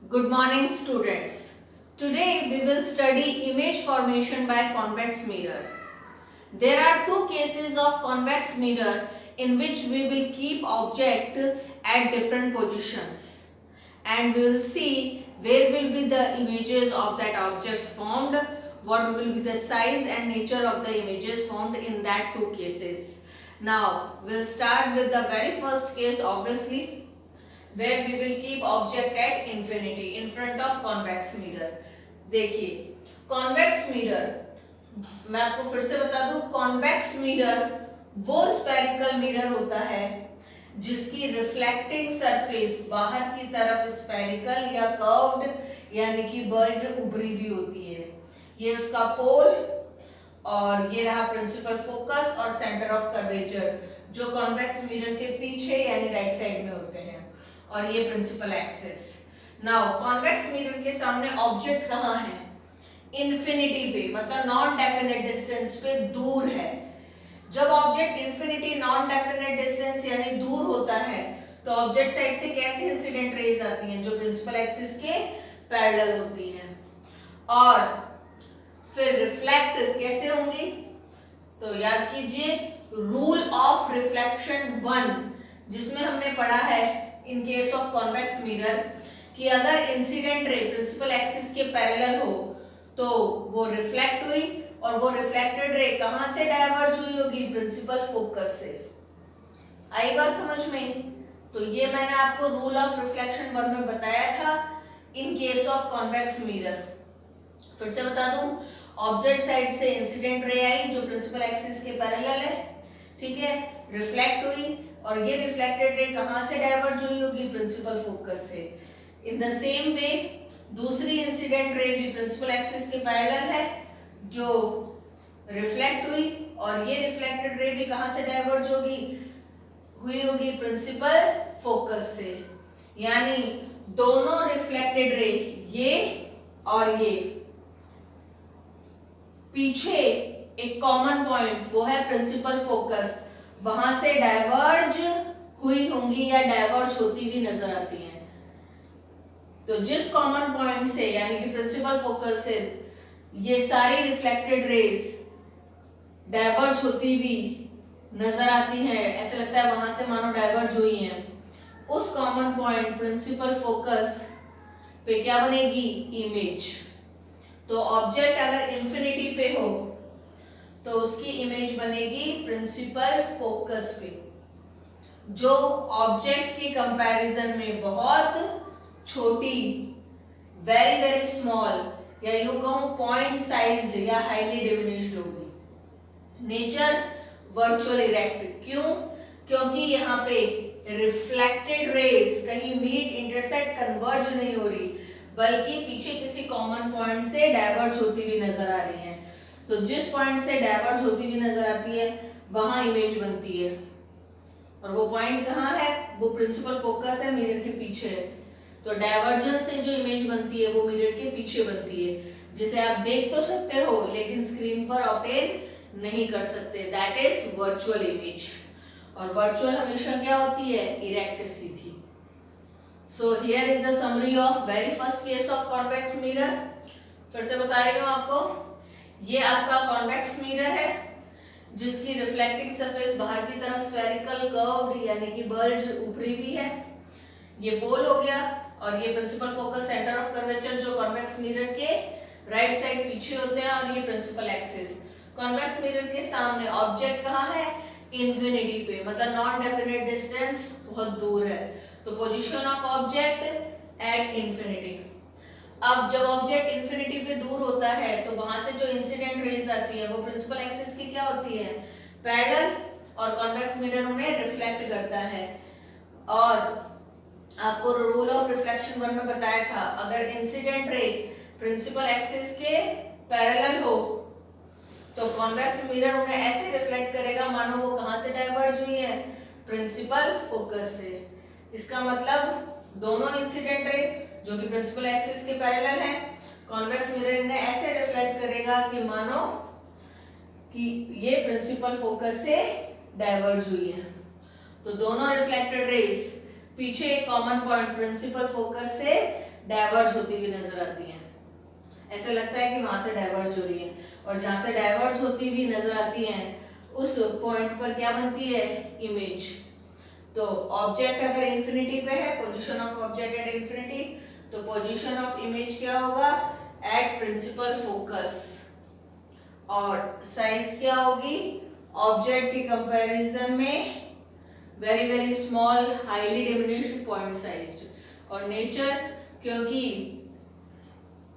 Good morning, students. Today we will study image formation by convex mirror. There are two cases of convex mirror in which we will keep object at different positions, and we will see where will be the images of that objects formed, what will be the size and nature of the images formed in that two cases. Now we'll start with the very first case, obviously, where we will keep object at infinity in front of convex mirror. देखिए convex mirror, मैं आपको फिर से बता दूं, convex mirror वो spherical mirror होता है जिसकी रिफ्लेक्टिंग सरफेस बाहर की तरफ स्पेरिकल या कर्व्ड यानी कि बल्ज उभरी हुई होती है। ये उसका पोल और ये रहा प्रिंसिपल फोकस और सेंटर ऑफ कर्वेचर जो कॉन्वेक्स मिरर के पीछे यानी राइट साइड में होते हैं, और ये principal axis. Now convex mirror के सामने ऑब्जेक्ट कहाँ है? इन्फिनिटी पे, मतलब नॉन डेफिनेट डिस्टेंस पे दूर है। जब object infinity non definite distance यानी दूर होता है तो ऑब्जेक्ट साइड से कैसी इंसिडेंट रेज आती हैं? जो प्रिंसिपल एक्सिस के पैरेलल होती हैं। और फिर रिफ्लेक्ट कैसे होंगी? तो याद कीजिए रूल ऑफ रिफ्लेक्शन 1, जिसमें हमने पढ़ा है in case of convex mirror कि अगर इंसिडेंट रे प्रिंसिपल एक्सिस के पैरेलल हो तो वो रिफ्लेक्ट हुई, और वो रिफ्लेक्टेड रे कहां से डाइवर्ज हुई होगी? प्रिंसिपल फोकस से। आई बात समझ में? तो ये मैंने आपको रूल ऑफ रिफ्लेक्शन 1 में बताया था in case of convex mirror. फिर से बता दूं, ऑब्जेक्ट साइड से इंसिडेंट रे आई जो प्रिंसिपल एक्सिस के पैरेलल है, ठीक है, रिफ्लेक्ट हुई, और ये रिफ्लेक्टेड रे कहां से डाइवर्ज हुई होगी? प्रिंसिपल फोकस से। इन द सेम वे दूसरी इंसिडेंट रे भी प्रिंसिपल एक्सिस के पैरेलल है जो रिफ्लेक्ट हुई, और ये रिफ्लेक्टेड रे भी कहां से डाइवर्ज हुई होगी? प्रिंसिपल फोकस से। यानी दोनों रिफ्लेक्टेड रे, ये और ये, पीछे एक कॉमन पॉइंट वो है प्रिंसिपल फोकस, वहां से डाइवर्ज हुई होंगी या डाइवर्ज होती हुई नजर आती हैं। तो जिस कॉमन पॉइंट से यानी कि प्रिंसिपल फोकस से ये सारी रिफ्लेक्टेड रेज डाइवर्ज होती हुई नजर आती हैं, ऐसे लगता है वहां से मानो डाइवर्ज हुई हैं, उस कॉमन पॉइंट प्रिंसिपल फोकस पे क्या बनेगी? इमेज। तो ऑब्जेक्ट अगर इंफिनिटी पे हो तो उसकी इमेज बनेगी प्रिंसिपल फोकस पे, जो ऑब्जेक्ट के कंपैरिजन में बहुत छोटी, वेरी वेरी स्मॉल, या यूं कहूं पॉइंट साइज्ड या हाईली डिमिनिश्ड होगी। Nature virtual erect. क्यों? क्योंकि यहाँ पे रिफ्लेक्टेड रेज कहीं मीट, इंटरसेक्ट, कन्वर्ज नहीं हो रही, बल्कि पीछे किसी कॉमन पॉइंट से डाइवर्ज होती हुई नजर आ रही है। तो जिस पॉइंट से डाइवर्ज होती हुई नजर आती है वहां इमेज बनती है, और वो पॉइंट कहाँ है? वो प्रिंसिपल फोकस है, मिरर के पीछे है। तो डाइवर्जन से जो इमेज बनती है वो मिरर के पीछे बनती है, जिसे आप देख तो सकते हो लेकिन स्क्रीन पर ऑब्टेन नहीं कर सकते। That is virtual image. और वर्चुअल हमेशा क्या होती है? Erect, Sidhi. So here is the summary of very first case of convex mirror. फिर से बता रही हूँ आपको, ये आपका कॉन्वेक्स मिरर है जिसकी रिफ्लेक्टिंग सरफेस बाहर की तरफ स्फेरिकल कर्व्ड यानी कि बल्ज उभरी हुई है। ये पोल हो गया, और ये principal focus, centre of curvature जो कॉन्वेक्स मिरर के राइट साइड पीछे होते हैं, और ये प्रिंसिपल एक्सिस। कॉन्वेक्स मिरर के सामने ऑब्जेक्ट कहाँ है? इन्फिनिटी पे, मतलब नॉन डेफिनेट डिस्टेंस, बहुत दूर है। तो position of object at infinity. अब जब ऑब्जेक्ट इन्फिनिटी पे दूर होता है तो वहां से जो इंसिडेंट रेज आती है वो प्रिंसिपल एक्सिस की क्या होती है? पैरेलल, और कॉन्वेक्स मिरर उन्हें रिफ्लेक्ट करता है। और आपको रूल ऑफ रिफ्लेक्शन 1 में बताया था, अगर इंसिडेंट रे प्रिंसिपल एक्सिस के पैरेलल हो तो कॉन्वेक्स मिरर उन्हें ऐसे रिफ्लेक्ट करेगा मानो वो कहां से डाइवर्ज हुई है? प्रिंसिपल फोकस से। इसका मतलब दोनों इंसिडेंट रे जो कि प्रिंसिपल एक्सिस के पैरेलल है, कॉन्वेक्स मिरर इन्हें ऐसे रिफ्लेक्ट करेगा कि मानो कि ये प्रिंसिपल फोकस से डाइवर्ज हुई है। तो दोनों रिफ्लेक्टेड रेज पीछे एक कॉमन पॉइंट प्रिंसिपल फोकस से डाइवर्ज होती हुई नजर आती हैं। ऐसा लगता है कि वहां से डाइवर्ज हो रही है, और जहां से डाइवर्ज होती हुई नजर आती हैं उस पॉइंट पर क्या बनती है, इमेज। तो ऑब्जेक्ट अगर इंफिनिटी पे है, position of object at infinity, तो पोजीशन ऑफ इमेज क्या होगा, एट प्रिंसिपल फोकस। और साइज क्या होगी, ऑब्जेक्ट की कंपैरिजन में very very small, highly diminished, point sized. और नेचर, क्योंकि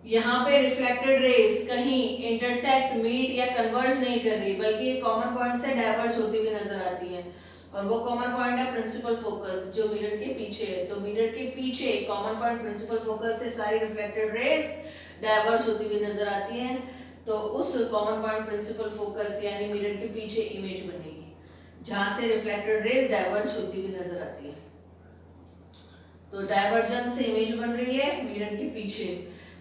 यहाँ पे रिफ्लेक्टेड रेज कहीं इंटरसेक्ट, मीट या कन्वर्ज नहीं कर रही, बल्कि एक कॉमन पॉइंट से डाइवर्ज होती हुई नजर आती है, और वो कॉमन पॉइंट है प्रिंसिपल फोकस जो मिरर के पीछे है। तो मिरर के पीछे कॉमन पॉइंट प्रिंसिपल फोकस से सारी रिफ्लेक्टेड रेज डाइवर्ज होती हुई नजर आती हैं। तो उस कॉमन पॉइंट प्रिंसिपल फोकस यानी मिरर के पीछे इमेज बनेगी जहां से रिफ्लेक्टेड रेज डाइवर्ज होती हुई नजर आती है। तो डाइवर्जन से इमेज बन रही है मिरर के पीछे,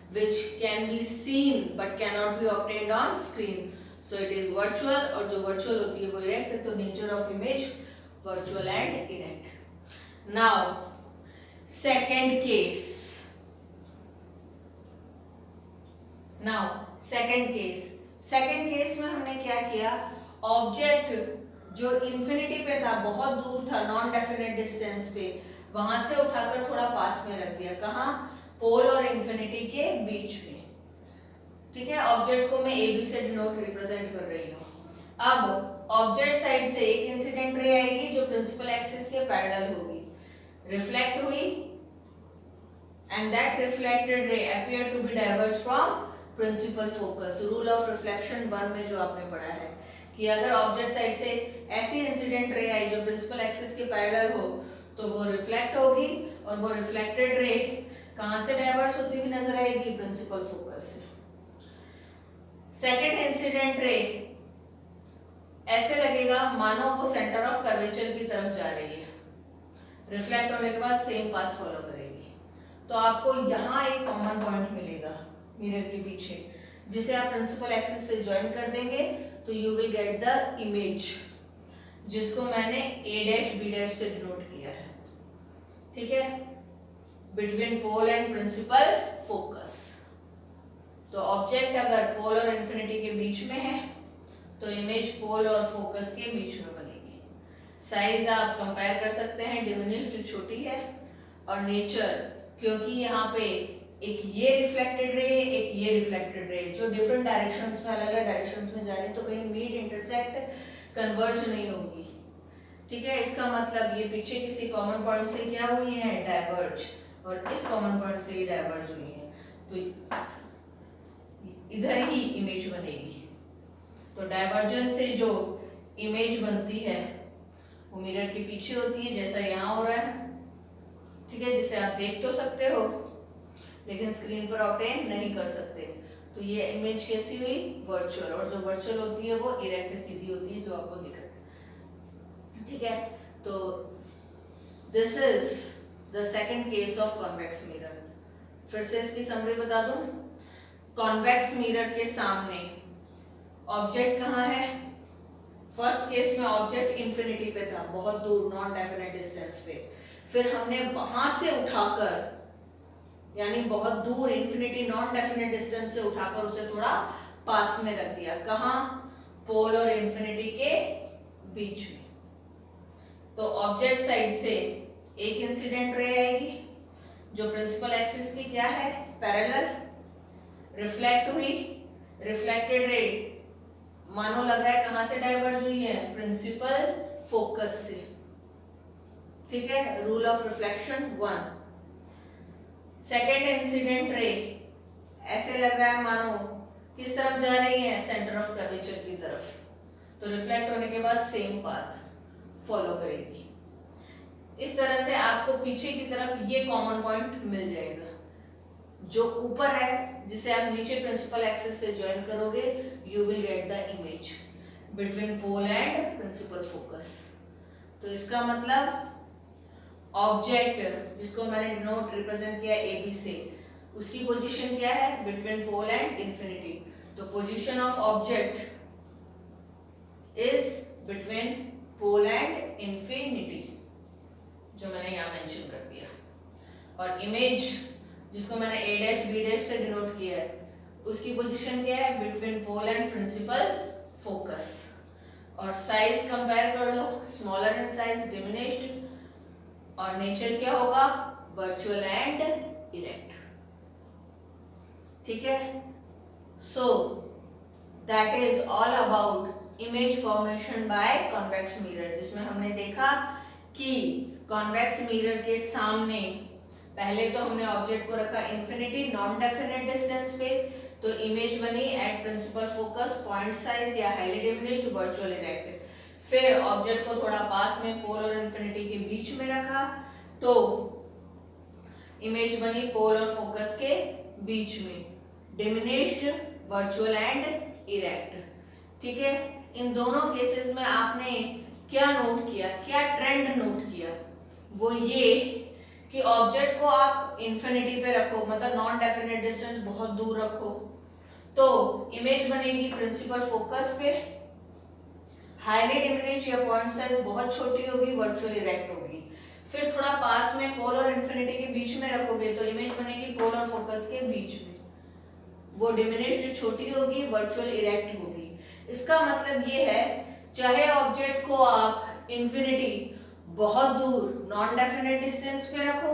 which can be seen but cannot be obtained on screen. So it is virtual, और जो virtual होती है वो erect है, तो nature of image virtual and erect. Now second case. second case में हमने क्या किया, ऑब्जेक्ट जो इंफिनिटी पे था, बहुत दूर था, नॉन डेफिनेट डिस्टेंस पे, वहां से उठाकर थोड़ा पास में रख दिया। कहाँ, पोल और इंफिनिटी के बीच में। ठीक है, ऑब्जेक्ट को मैं ए बी से डिनोट रिप्रेजेंट कर रही हूँ। अब ऑब्जेक्ट साइड से एक इंसिडेंट रे आएगी जो प्रिंसिपल एक्सिस के पैरेलल होगी, रिफ्लेक्ट हुई, and that reflected ray appear to be diverge from principal focus. Rule of reflection 1 में जो आपने पढ़ा है कि अगर ऑब्जेक्ट साइड से ऐसी इंसिडेंट रे आई जो प्रिंसिपल एक्सिस के पैरेलल हो तो वो रिफ्लेक्ट होगी, और वो रिफ्लेक्टेड रे कहां से डाइवर्ज होती हुई नजर आएगी, प्रिंसिपल फोकस से। सेकेंड इंसिडेंट रे ऐसे लगेगा मानो वो सेंटर ऑफ कर्वेचर की तरफ जा रही है, रिफ्लेक्ट होने के बाद सेम पाथ फॉलो करेगी। तो आपको यहाँ एक कॉमन पॉइंट मिलेगा मिरर के पीछे, जिसे आप प्रिंसिपल एक्सिस से ज्वाइन कर देंगे तो you will get the image, जिसको मैंने a डैश b डैश से डिनोट किया है। ठीक है, between pole and principal focus. तो ऑब्जेक्ट अगर पोल और इंफिनिटी के बीच में है तो इमेज पोल और फोकस के बीच में बनेगी। साइज आप कंपेयर कर सकते हैं, डिमिनिश्ड छोटी है, और नेचर, क्योंकि यहाँ पे एक ये रिफ्लेक्टेड रे है, एक ये रिफ्लेक्टेड रे, जो डिफरेंट डायरेक्शंस में, अलग अलग डायरेक्शंस में जा रही है, तो कहीं मीट, इंटरसेक्ट, कन्वर्ज नहीं होगी। ठीक है, इसका मतलब ये पीछे किसी कॉमन पॉइंट से क्या हुई है, डाइवर्ज, और इस कॉमन पॉइंट से ही डाइवर्ज हुई है, तो इधर ही इमेज बनेगी। तो डाइवर्जन से जो इमेज बनती है वो मिरर के पीछे होती है, जैसा यहाँ हो रहा है। ठीक है, जिसे आप देख तो सकते हो लेकिन स्क्रीन पर ऑब्टेन नहीं कर सकते। तो ये इमेज कैसी हुई, वर्चुअल, और जो वर्चुअल होती है वो इरेक्ट सीधी होती है, जो आपको दिख रहा है। ठीक है, तो this is the second case of convex mirror. फिर से इसकी समरी बता दूं। कॉन्वेक्स मिरर के सामने ऑब्जेक्ट कहाँ है, फर्स्ट केस में ऑब्जेक्ट इंफिनिटी पे था, बहुत दूर, नॉन डेफिनेट डिस्टेंस पे। फिर हमने वहां से उठाकर, यानी बहुत दूर, इंफिनिटी, नॉन डेफिनेट डिस्टेंस से उठाकर उसे थोड़ा पास में रख दिया। कहाँ, पोल और इंफिनिटी के बीच में। तो ऑब्जेक्ट साइड से एक इंसिडेंट रे आएगी जो प्रिंसिपल एक्सिस की क्या है, पैरेलल, रिफ्लेक्ट हुई, रिफ्लेक्टेड रे मानो लग रहा है कहां से डाइवर्ज हुई है, प्रिंसिपल फोकस से। ठीक है, rule of reflection 1। Second incident ray ऐसे लग रहा है मानो किस तरफ जा रही है, सेंटर ऑफ कर्वेचर की तरफ, तो रिफ्लेक्ट होने के बाद सेम पाथ फॉलो करेगी। इस तरह से आपको पीछे की तरफ ये कॉमन पॉइंट मिल जाएगा, जो ऊपर है जिसे आप नीचे प्रिंसिपल एक्सिस से ज्वाइन करोगे, you will get the image between pole and principal focus. तो इसका मतलब ऑब्जेक्ट जिसको मैंने नोट रिप्रेजेंट किया ए बी से, उसकी पोजीशन क्या है, बिटवीन पोल एंड इंफिनिटी। तो position of object is between pole and infinity, जो मैंने यहाँ मेंशन कर दिया। और इमेज जिसको मैंने a डैश b डैश से डिनोट किया है, उसकी पोजीशन क्या है? Between pole and principal focus. और साइज कंपेयर कर लो, स्मॉलर इन साइज, डिमिनिश्ड, और नेचर क्या होगा? Virtual and erect. ठीक है, so that is all about image formation by convex mirror, जिसमें हमने देखा कि कॉन्वेक्स मिरर के सामने पहले तो हमने ऑब्जेक्ट को रखा इन्फिनिटी नॉन डेफिनेट डिस्टेंस पे, तो इमेज बनी at principal focus, point size या हाईली डिमिनिश्ड, वर्चुअल इरेक्ट। फिर ऑब्जेक्ट को थोड़ा पास में पोल और इन्फिनिटी के बीच में रखा, तो इमेज बनी पोल और फोकस के बीच में, डिमिनिश्ड, वर्चुअल एंड इरेक्ट। ठीक है, इन दोनों केसेस में आपने क्या नोट किया, क्या ट्रेंड नोट किया? वो ये कि ऑब्जेक्ट को आप इन्फिनिटी पे रखो, मतलब नॉन डेफिनेट डिस्टेंस बहुत दूर रखो, तो इमेज बनेगी प्रिंसिपल फोकस पे, हाईली डिमिनिश्ड या पॉइंट साइज बहुत छोटी होगी, वर्चुअल इरेक्ट होगी। फिर थोड़ा पास में पोल और इन्फिनिटी के बीच में रखोगे तो इमेज बनेगी पोल और फोकस के बीच में, वो डिमिनिश्ड छोटी होगी, वर्चुअल इरेक्ट होगी। इसका मतलब ये है, चाहे ऑब्जेक्ट को आप इन्फिनिटी बहुत दूर नॉन डेफिनेट डिस्टेंस पे रखो,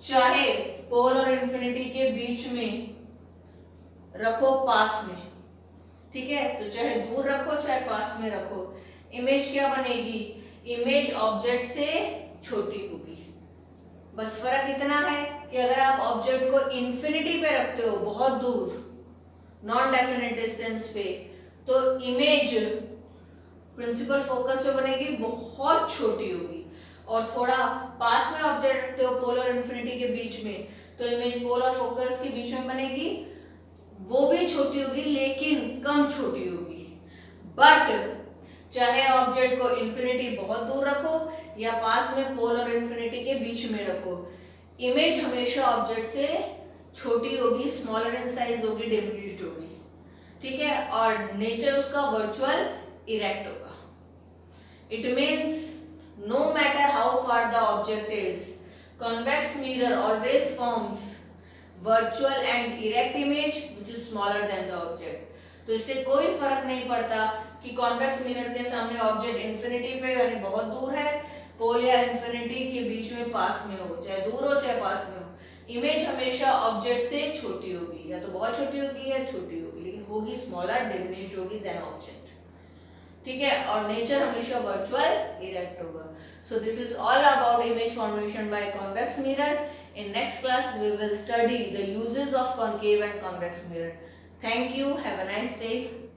चाहे पोल और इन्फिनिटी के बीच में रखो पास में, ठीक है, तो चाहे दूर रखो चाहे पास में रखो, इमेज क्या बनेगी? इमेज ऑब्जेक्ट से छोटी होगी। बस फर्क इतना है कि अगर आप ऑब्जेक्ट को इन्फिनिटी पे रखते हो, बहुत दूर नॉन डेफिनेट डिस्टेंस पे, तो इमेज प्रिंसिपल फोकस पे बनेगी, बहुत छोटी होगी। और थोड़ा पास में ऑब्जेक्ट रखते हो पोल और इन्फिनिटी के बीच में, तो इमेज पोल और फोकस के बीच में बनेगी, वो भी छोटी होगी लेकिन कम छोटी होगी। बट चाहे ऑब्जेक्ट को इन्फिनिटी बहुत दूर रखो या पास में पोल और इन्फिनिटी के बीच में रखो, इमेज हमेशा ऑब्जेक्ट से छोटी होगी, स्मॉलर इन साइज होगी, डिमिनिश्ड होगी। ठीक है, और नेचर उसका वर्चुअल इरेक्ट होगा। It means no matter how far the object is, convex mirror always forms virtual and erect image which is smaller than the object। तो इससे कोई फर्क नहीं पड़ता कि कॉन्वेक्स मिरर के सामने ऑब्जेक्ट इन्फिनिटी पे यानी बहुत दूर है, पोल या इन्फिनिटी के बीच में पास में हो, चाहे दूर हो चाहे पास में हो, इमेज हमेशा ऑब्जेक्ट से छोटी होगी, या तो बहुत छोटी होगी या छोटी होगी, लेकिन होगी स्मॉलर, डिमिनिश्ड होगी देन ऑब्जेक्ट। ठीक है, और नेचर हमेशा वर्चुअल इरेक्ट होगा। So this is all about image formation by convex mirror. In next class we will study the uses of concave and convex mirror. Thank you. Have a nice day.